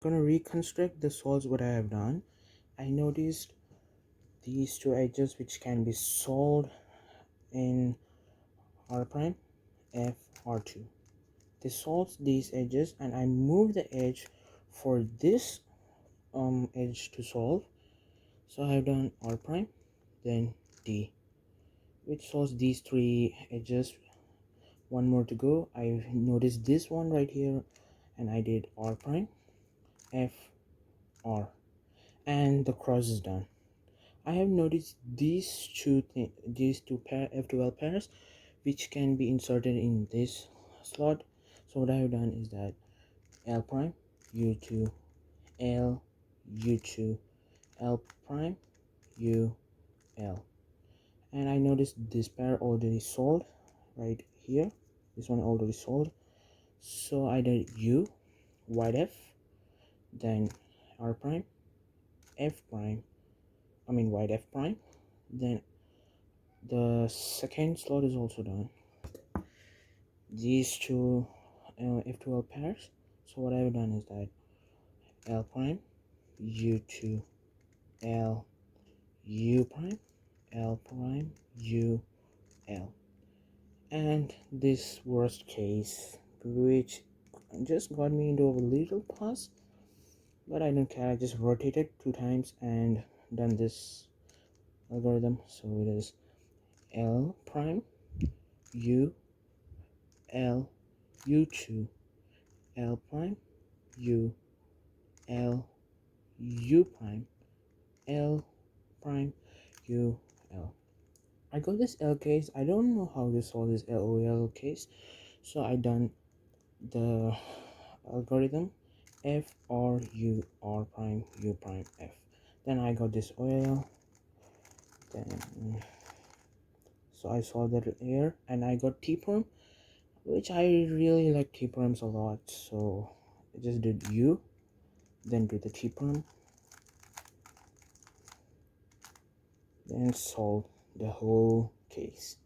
gonna reconstruct the solves what I have done. I noticed these two edges which can be solved in R prime F R2. This solves these edges, and I move the edge for this edge to solve. So I have done R prime, then D, which solves these three edges. One more to go. I noticed this one right here, and I did R prime F R, and the cross is done. I have noticed these two F12 pairs which can be inserted in this slot. So what I have done is that L prime U2 L U2 L prime U L, and I noticed this pair already solved right here. This one already solved, so I did U wide F, then R prime F prime, wide F prime, then the second slot is also done. These two F12 pairs. So what I've done is that L prime U2 L U prime L prime U L, and this worst case which just got me into a little pause, but I don't care. I just rotated 2 times and done this algorithm. So it is L prime U L U2 L prime U L U prime L prime U L. I got this L case. I don't know how to solve this LOL case, so I done the algorithm F R U R prime U prime F. Then I got this OL. Then so I solved that here, and I got T perm, which I really like T perms a lot. So I just did U, then do the T perm, then solve the whole case.